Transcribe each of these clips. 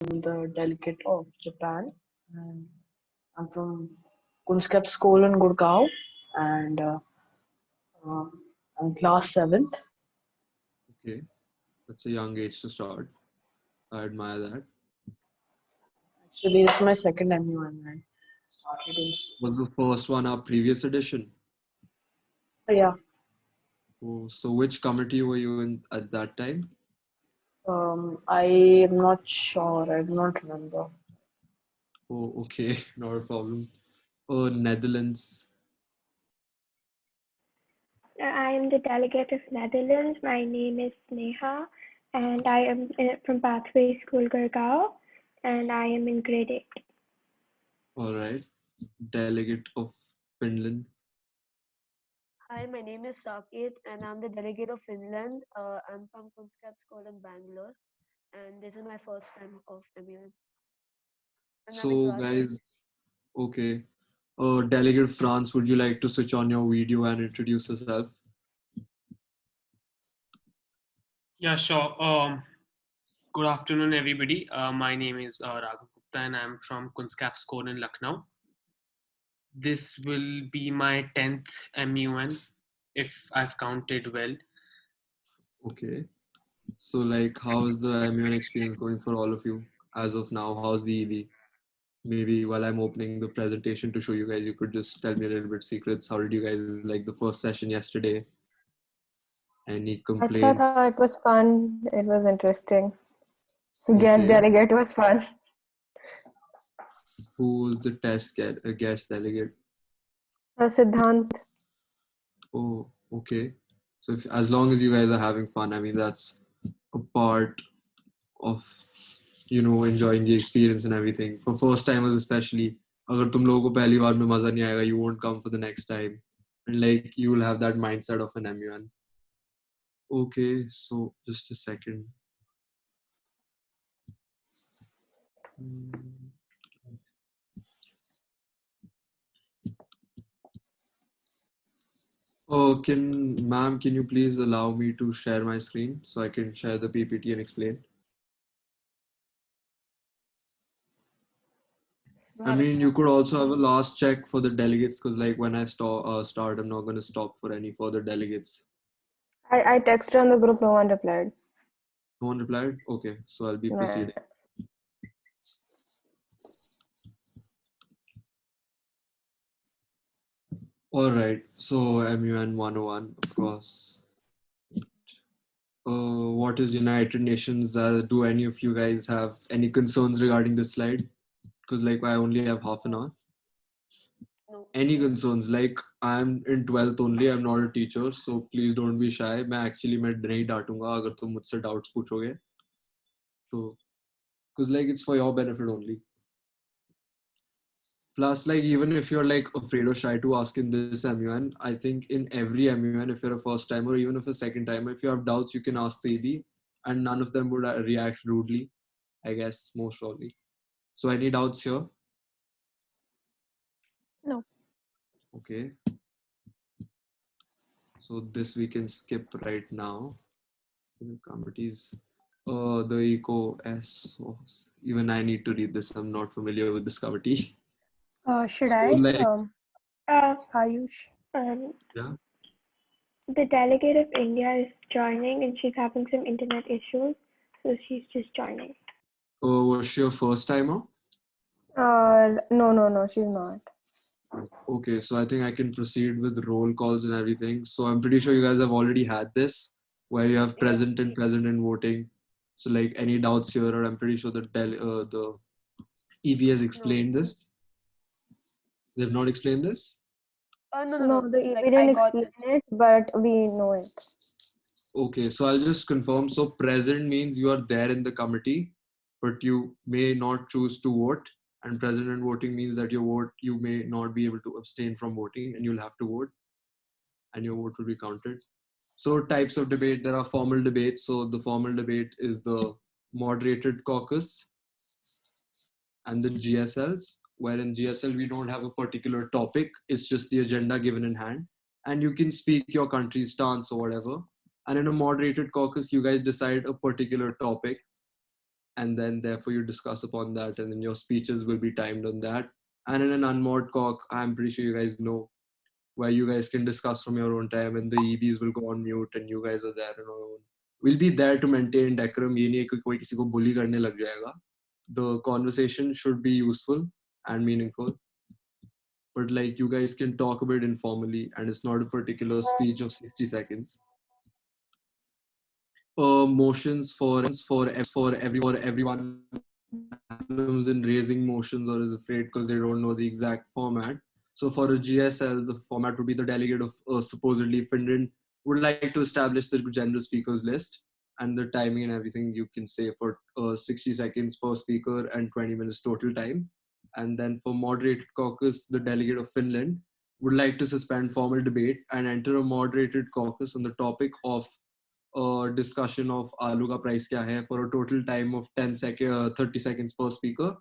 the delegate of Japan, and I'm from Kunskapsskolan Gurgaon, and uh, I'm class 7th. Okay, that's a young age to start. I admire that. Actually, this is my second MUN. I started in. Was the first one our previous edition? Yeah, Oh, so which committee were you in at that time? I am not sure. I do not remember. Oh, okay, not a problem. Oh, Netherlands. I am the delegate of Netherlands. My name is Neha, and I am from Pathway School Gurgaon, and I am in grade 8. All right, delegate of Finland. Hi, my name is Saket and I'm the delegate of Finland. I'm from Kunskapsskolan Bangalore and this is my first time of MUN. And I'm in So, class 8. guys, okay. Delegate France, would you like to switch on your video and introduce yourself? Yeah, sure. Good afternoon, everybody. My name is Raghav Gupta and I'm from Kunskapsskolan Lucknow. This will be my 10th MUN, if I've counted well. Okay. So, like, how is the MUN experience going for all of you as of now? How's the EV? Maybe while I'm opening the presentation to show you guys, you could just tell me a little bit secrets. How did you guys like the first session yesterday? Any complaints? Acha tha, it was fun. It was interesting. Guest Okay. delegate was fun. Who was the guest delegate? Siddhant. Oh, okay. So if, as long as you guys are having fun, I mean, that's a part of, you know, enjoying the experience and everything. For first timers especially, अगर तुम लोगों को पहली बार में मजा नहीं आएगा, you won't come for the next time. And like, you will have that mindset of an MUN. Okay, so just a second. Oh, ma'am, can you please allow me to share my screen so I can share the PPT and explain? I mean, you could also have a last check for the delegates because like when I start, I'm not going to stop for any further delegates. I texted on the group, no one replied. No one replied? Okay, so I'll be proceeding. All right, so MUN 101, of course. What is United Nations? Do any of you guys have any concerns regarding this slide? Because like I only have half an hour. No. Any concerns? Like I'm in 12th only, I'm not a teacher, so please don't be shy. मैं नहीं डांटूंगा अगर तुम मुझसे doubts पूछोगे. So, because like it's for your benefit only. Plus, like even if you're like afraid or shy to ask in this MUN, I think in every MUN, if you're a first timer or even if a second timer, if you have doubts, you can ask the EB, and none of them would react rudely. I guess most probably. So, any doubts here? No. Okay. So this we can skip right now. Committees. The Eco S. Even I need to read this. I'm not familiar with this committee. Should So, I? like, Ayush. Yeah. The delegate of India is joining and she's having some internet issues, so she's just joining. Was she your first timer? No, she's not. Okay, so I think I can proceed with roll calls and everything. So I'm pretty sure you guys have already had this, where you have present and voting. So like any doubts here, or I'm pretty sure the EB has explained this. They have not explained this? No, the Like, EB didn't I got explain it, but we know it. Okay, so I'll just confirm. So present means you are there in the committee, but you may not choose to vote. And present and voting means that you may not be able to abstain from voting and you'll have to vote and your vote will be counted. So types of debate, there are formal debates. So the formal debate is the moderated caucus and the GSLs, where in GSL we don't have a particular topic. It's just the agenda given in hand. And you can speak your country's stance or whatever. And in a moderated caucus, you guys decide a particular topic. and then therefore you discuss upon that, and then your speeches will be timed on that. And in an unmod cock, I'm pretty sure you guys know, where you guys can discuss from your own time, and the EBs will go on mute and you guys are there on your own. We'll be there to maintain decorum. ये नहीं है कि कोई किसी को bully करने लग जाएगा. The conversation should be useful and meaningful, but like you guys can talk a bit informally, and it's not a particular speech of 60 seconds. Motions for everyone problems in raising motions or is afraid because they don't know the exact format. So for a GSL, the format would be the delegate of supposedly Finland would like to establish the general speakers list, and the timing and everything you can say for 60 seconds per speaker and 20 minutes total time. And then for moderated caucus, the delegate of Finland would like to suspend formal debate and enter a moderated caucus on the topic of discussion of आलू का price क्या है for a total time of 30 seconds per speaker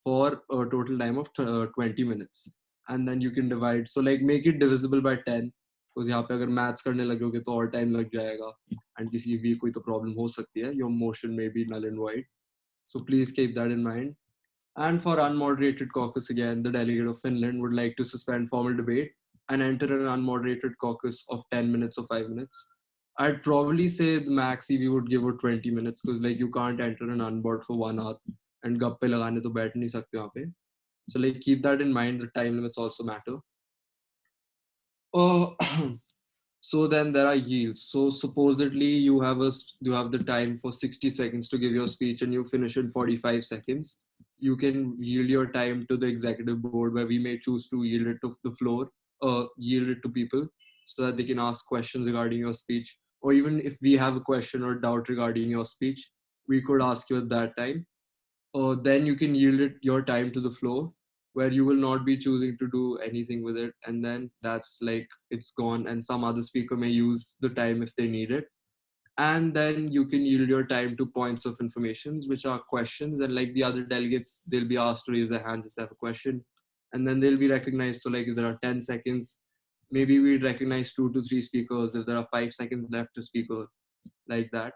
for a total time of 20 minutes. And then you can divide, so like make it divisible by 10, because यहाँ पे अगर maths करने लगोगे तो और time लग जाएगा, and किसी भी कोई तो problem हो सकती है, your motion may be null and void. So please keep that in mind. And for unmoderated caucus, again, the delegate of Finland would like to suspend formal debate and enter an unmoderated caucus of 10 minutes or 5 minutes. I'd probably say the max EV would give it 20 minutes, because like you can't enter an unboard for 1 hour and gappe lagane to baith nahi sakte wahan pe. So like keep that in mind, the time limits also matter. So then there are yields. So supposedly you have the time for 60 seconds to give your speech and you finish in 45 seconds. You can yield your time to the executive board, where we may choose to yield it to the floor, yield it to people so that they can ask questions regarding your speech. Or even if we have a question or doubt regarding your speech, we could ask you at that time. Then you can yield your time to the floor, where you will not be choosing to do anything with it. And then that's like, it's gone, and some other speaker may use the time if they need it. And then you can yield your time to points of information, which are questions. And like the other delegates, they'll be asked to raise their hands if they have a question. And then they'll be recognized. So like if there are 10 seconds, maybe we recognize 2 to 3 speakers. If there are 5 seconds left to speaker, like that.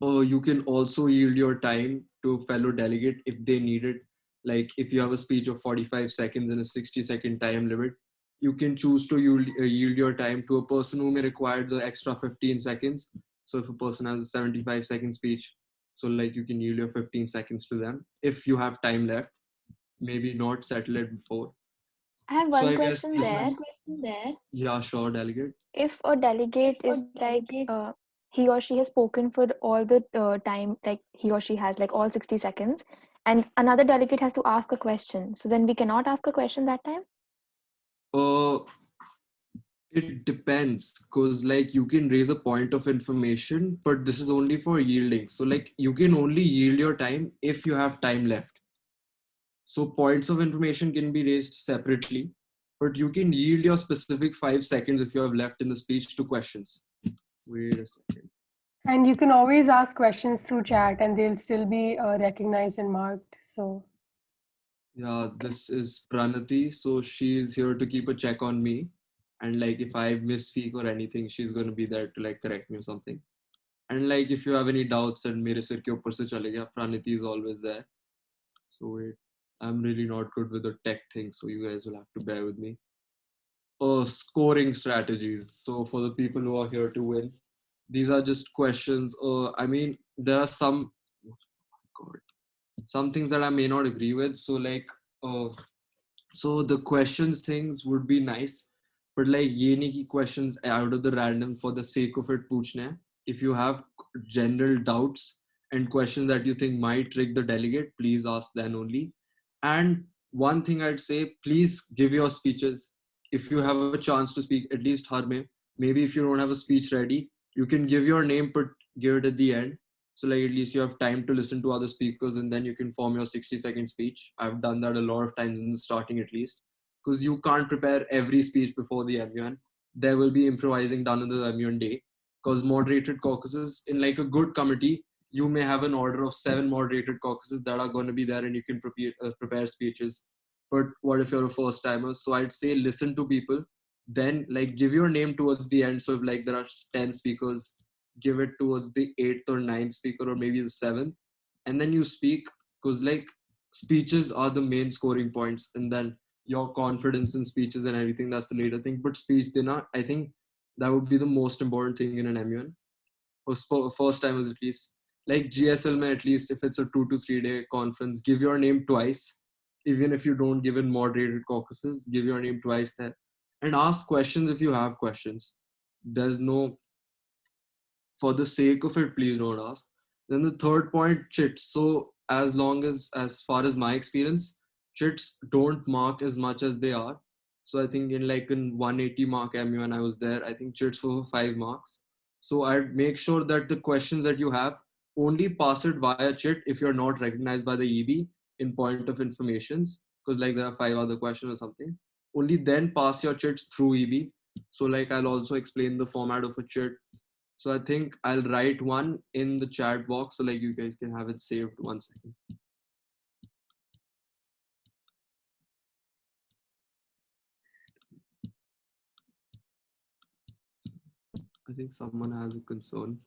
You can also yield your time to a fellow delegate if they need it. Like if you have a speech of 45 seconds and a 60-second time limit, you can choose to yield your time to a person who may require the extra 15 seconds. So if a person has a 75-second speech, so like you can yield your 15 seconds to them if you have time left. Maybe not settle it before. I have So one I guess question this there. is, yeah, sure, delegate. If a delegate is like he or she has spoken for all the time, like he or she has like all 60 seconds, and another delegate has to ask a question, so then we cannot ask a question that time? It depends, because like you can raise a point of information, but this is only for yielding. So like you can only yield your time if you have time left. So points of information can be raised separately, but you can yield your specific 5 seconds if you have left in the speech to questions. Wait a second. And you can always ask questions through chat and they'll still be recognized and marked. So Yeah, this is Pranati. So she's here to keep a check on me. And like if I misspeak or anything, she's going to be there to like correct me or something. And like if you have any doubts and mere sir ke upar se chale gaya, Praniti is always there. So wait, I'm really not good with the tech thing, so you guys will have to bear with me. Scoring strategies. So for the people who are here to win, these are just questions. I mean, there are some, oh God, some things that I may not agree with. So like, so the questions things would be nice, but like ye nahi ki questions out of the random for the sake of it पूछना है. If you have general doubts and questions that you think might trick the delegate, please ask then only. And one thing I'd say, please give your speeches. If you have a chance to speak, at least har mein, maybe if you don't have a speech ready, you can give your name, but give it at the end. So like at least you have time to listen to other speakers, and then you can form your 60-second speech. I've done that a lot of times in the starting at least, because you can't prepare every speech before the MUN. There will be improvising done on the MUN day, because moderated caucuses in like a good committee, you may have an order of 7 moderated caucuses that are going to be there and you can prepare speeches. But what if you're a first timer? So I'd say listen to people, then like give your name towards the end. So if like there are 10 speakers, give it towards the 8th or 9th speaker or maybe the 7th. and then you speak, because like speeches are the main scoring points, and then your confidence in speeches and everything, that's the later thing. But speech dinner, I think that would be the most important thing in an MUN, for first timers at least. Like GSL mein, at least if it's a 2 to 3 day conference, give your name twice. Even if you don't give in moderated caucuses, give your name twice there, and ask questions if you have questions. There's no, for the sake of it, please don't ask. Then the third point, chits. So as far as my experience, chits don't mark as much as they are. So I think in 180 mark MU when I was there, I think chits were 5 marks. So I'd make sure that the questions that you have, only pass it via chit if you're not recognized by the EB in point of informations, because like there are 5 other questions or something. Only then pass your chits through EB. So like I'll also explain the format of a chit. So I think I'll write one in the chat box so like you guys can have it saved. 1 second. I think someone has a concern.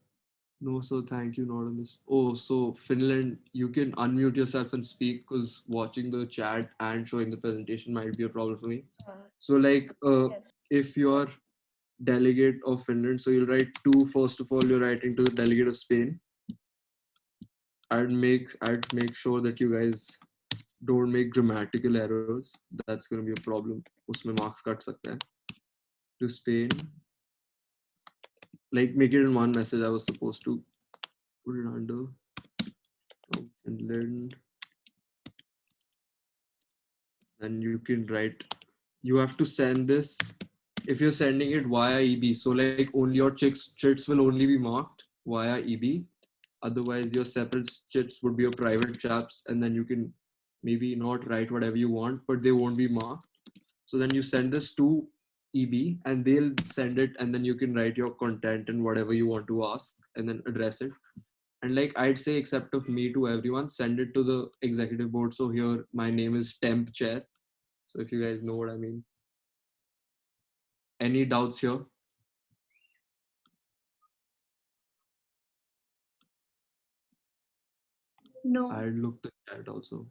No, so thank you, not on this. Oh, so Finland, you can unmute yourself and speak, because watching the chat and showing the presentation might be a problem for me. So like Yes. if you're delegate of Finland, so you'll write 2. First of all, you're writing to the delegate of Spain. I'd make sure that you guys don't make grammatical errors. That's going to be a problem. Usme marks cut sakta hai. To Spain, like make it in one message. I was supposed to put it under Finland. And you can write, you have to send this if you're sending it via EB. So like only your chits will only be marked via EB. Otherwise your separate chits would be your private chaps, and then you can maybe not write whatever you want, but they won't be marked. So then you send this to EB and they'll send it, and then you can write your content and whatever you want to ask and then address it. And like I'd say, except of me, to everyone, send it to the executive board. So here my name is temp chair. So if you guys know what I mean. Any doubts here? No. I'd look at that also.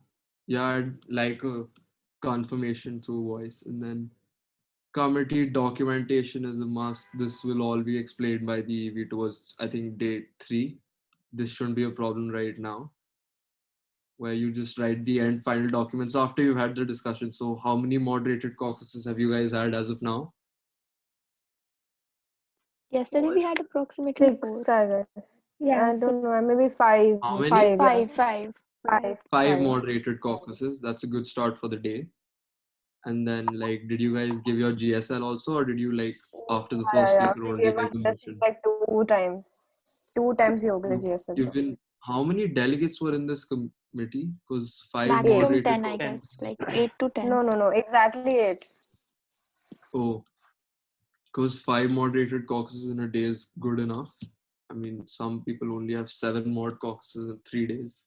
Yeah, I'd like a confirmation through voice. And then committee documentation is a must. This will all be explained by the EV towards, I think, day 3. This shouldn't be a problem right now, where you just write the end final documents after you've had the discussion. So how many moderated caucuses have you guys had as of now? Yesterday we had approximately 4. 6, I guess. Yeah. I don't know, maybe 5. How many? 5, yeah. 5. 5. 5 moderated caucuses. That's a good start for the day. And then like, did you guys give your GSL also, or did you like after the first Yeah, speaker we only gave raise our the GSL motion? like 2 times. 2 times he You've GSL. given, how many delegates were in this committee? Because 5 Maximum moderated 10, I caucuses. guess. Like 8 to 10. No, exactly 8. Oh, because 5 moderated caucuses in a day is good enough. I mean, some people only have 7 mod caucuses in 3 days,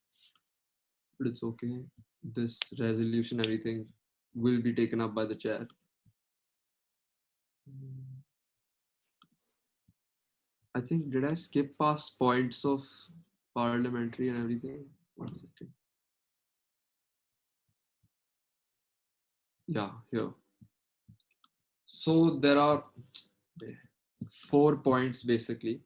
but it's okay. This resolution, everything will be taken up by the chair. I think, did I skip past points of parliamentary and everything? 1 second. Yeah, here. So there are 4 points basically.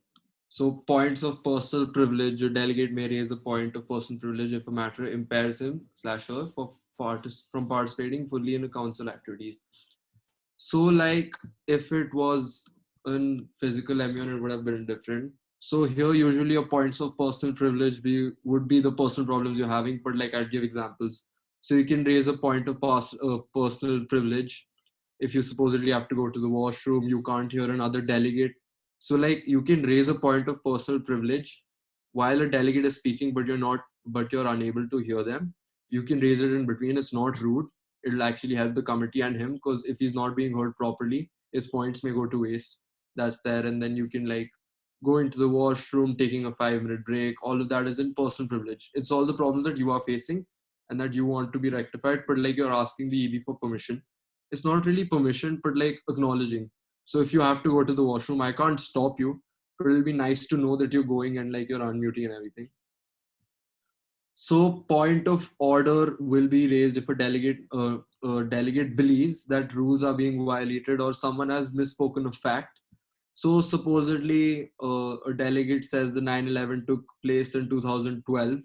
So points of personal privilege, a delegate may raise a point of personal privilege if a matter impairs him/her from participating fully in a council activities. So like if it was in physical MUN, it would have been different. So here usually your points of personal privilege would be the personal problems you're having, but like I'd give examples. So you can raise a point of personal privilege if you supposedly have to go to the washroom, you can't hear another delegate. So like you can raise a point of personal privilege while a delegate is speaking, but you're unable to hear them. You can raise it in between. It's not rude. It'll actually help the committee and him, because if he's not being heard properly, his points may go to waste. That's there. And then you can like go into the washroom, taking a 5-minute break. All of that is in personal privilege. It's all the problems that you are facing and that you want to be rectified, but like you're asking the EB for permission. It's not really permission, but like acknowledging. So if you have to go to the washroom, I can't stop you, but it'll be nice to know that you're going and like you're unmuting and everything. So point of order will be raised if a delegate believes that rules are being violated or someone has misspoken a fact. So supposedly a delegate says the 9/11 took place in 2012,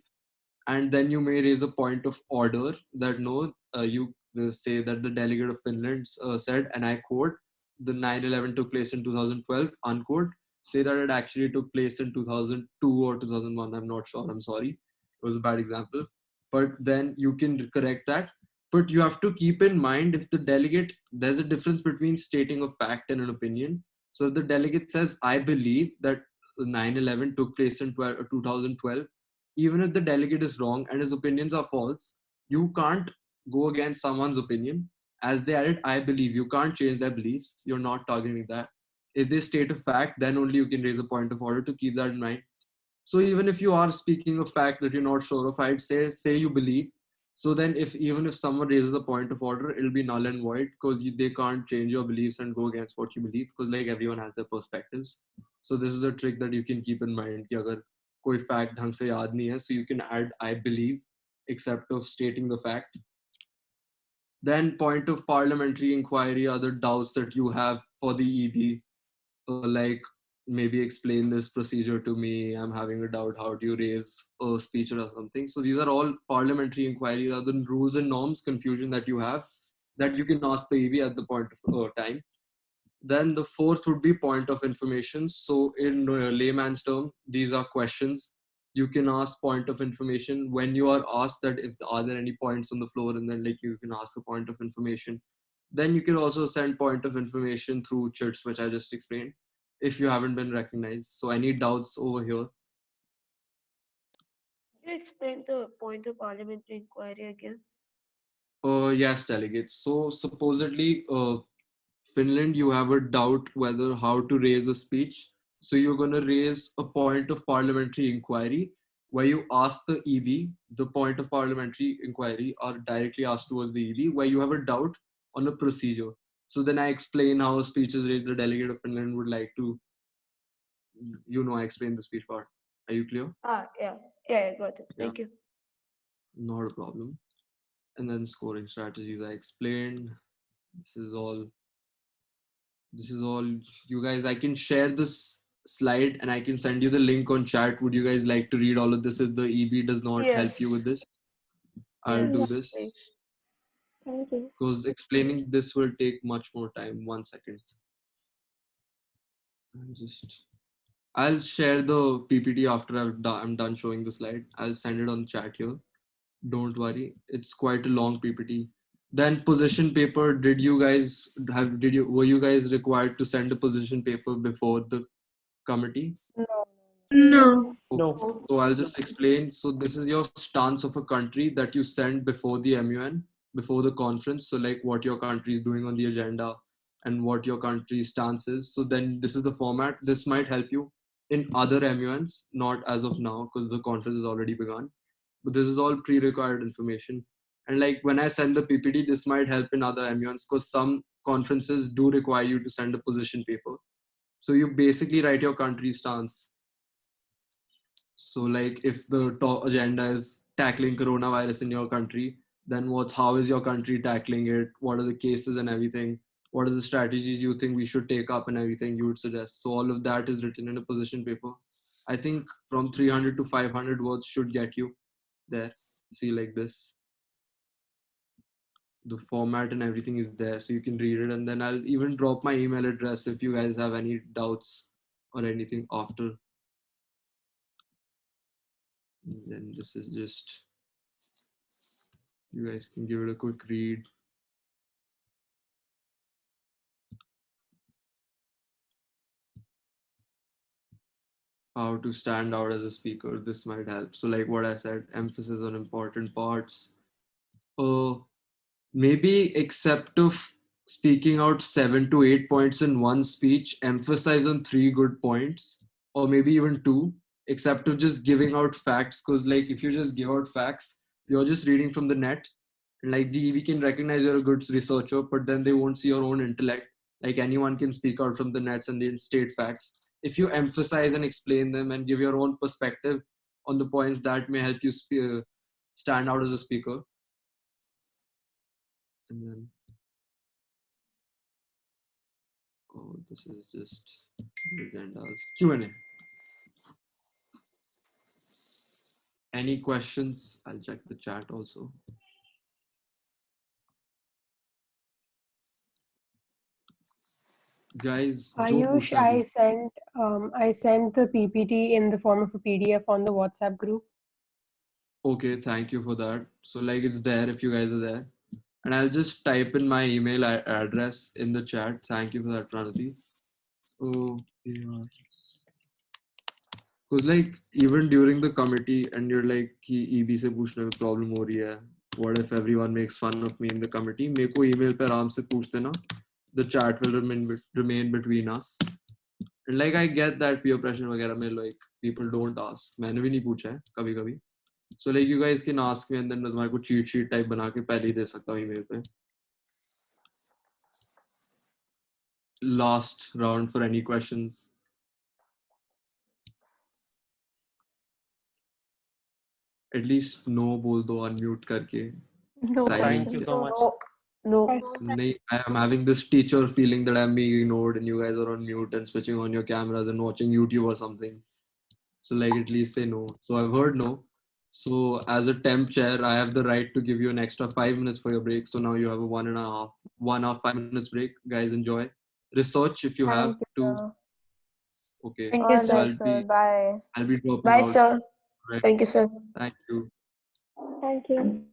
and then you may raise a point of order that no, you say that the delegate of Finland said, and I quote, the 9/11 took place in 2012, unquote. Say that it actually took place in 2002 or 2001. I'm not sure. I'm sorry. It was a bad example. But then you can correct that. But you have to keep in mind if the delegate, there's a difference between stating a fact and an opinion. So if the delegate says, I believe that 9/11 took place in 2012, even if the delegate is wrong and his opinions are false, you can't go against someone's opinion. As they added, I believe, you can't change their beliefs. You're not targeting that. If they state a fact, then only you can raise a point of order to keep that in mind. So even if you are speaking a fact that you're not sure of, I'd say you believe. So then if even if someone raises a point of order, it'll be null and void because they can't change your beliefs and go against what you believe because like everyone has their perspectives. So this is a trick that you can keep in mind कि अगर कोई fact ढंग से याद नहीं है, so you can add I believe except of stating the fact. Then point of parliamentary inquiry are the doubts that you have for the EB. Like maybe explain this procedure to me. I'm having a doubt. How do you raise a speech or something? So these are all parliamentary inquiries, are the rules and norms confusion that you have that you can ask the EB at the point of time. Then the fourth would be point of information. So in layman's term, these are questions. You can ask point of information when you are asked that if are there any points on the floor, and then like you can ask a point of information. Then you can also send point of information through chits, which I just explained, if you haven't been recognized. So any doubts over here? Can you explain the point of parliamentary inquiry again? Yes, delegates. So supposedly, Finland, you have a doubt whether how to raise a speech. So you're going to raise a point of parliamentary inquiry where you ask the EB, the point of parliamentary inquiry are directly asked towards the EB, where you have a doubt on a procedure. So then I explain how a speech is raised. The delegate of Finland would like to, I explain the speech part. Are you clear? Yeah, got it. Yeah. Thank you. Not a problem. And then scoring strategies I explained. This is all you guys. I can share this slide and I can send you the link on chat. Would you guys like to read all of this if the EB does not help you with this? I'll Yes, do Yeah, this please. thank you. because explaining this will take much more time. 1 second. I'll share the PPT after I'm done showing the slide. I'll send it on chat here. Don't worry, it's quite a long PPT. Then position paper, were you guys required to send a position paper before the committee? No. No. No. So I'll just explain. So this is your stance of a country that you send before the MUN, before the conference. So like what your country is doing on the agenda and what your country's stance is. So then this is the format. This might help you in other MUNs, not as of now because the conference has already begun. But this is all pre-required information. And like when I send the PPT, this might help in other MUNs because some conferences do require you to send a position paper. So you basically write your country's stance. So like if the top agenda is tackling coronavirus in your country, then how is your country tackling it? What are the cases and everything? What are the strategies you think we should take up and everything you would suggest? So all of that is written in a position paper. I think from 300 to 500 words should get you there. See like this. The format and everything is there so you can read it, and then I'll even drop my email address if you guys have any doubts or anything after. And then this is just, you guys can give it a quick read. How to stand out as a speaker, this might help. So like what I said, emphasis on important parts. Maybe except of speaking out 7 to 8 points in one speech, emphasize on 3 good points, or maybe even 2, except of just giving out facts. Because like if you just give out facts, you're just reading from the net. And like we can recognize you're a good researcher, but then they won't see your own intellect. Like anyone can speak out from the nets and then state facts. If you emphasize and explain them and give your own perspective on the points, that may help you stand out as a speaker. And then, oh, this is just the agendas. Q&A. Any questions? I'll check the chat also. Guys, जो Ayush, पूछना है I sent the PPT in the form of a PDF on the WhatsApp group. Okay, thank you for that. So like it's there if you guys are there. And I'll just type in my email address in the chat. Thank you for that, Pranati. Oh, yeah. Because like even during the committee and you're like कि EB से पूछने में problem हो रही है. What if everyone makes fun of me in the committee? मेरे को email पे आराम से पूछ देना. The chat will remain between us. And like I get that peer pressure वगैरह में like people don't ask. मैंने भी नहीं पूछा है कभी कभी. So like you guys can ask me and then मैं तुम्हारे को cheat sheet type बना के पहले ही दे सकता हूँ email पे. Last round for any questions. At least no बोल दो unmute करके. No Silence. Thank you questions. so much. No. नहीं, I'm having this teacher feeling that I'm being ignored and you guys are on mute and switching on your cameras and watching YouTube or something. So like at least say no. So I've heard no. So as a temp chair, I have the right to give you an extra 5 minutes for your break. So now you have a 1.5 5 minutes break. Guys, enjoy. Research if you have Thank you, to. sir. Okay. Thank you, All So sir. right, sir. Bye. I'll be dropping Bye, out. sir. Right. Thank you, sir. Thank you. Thank you.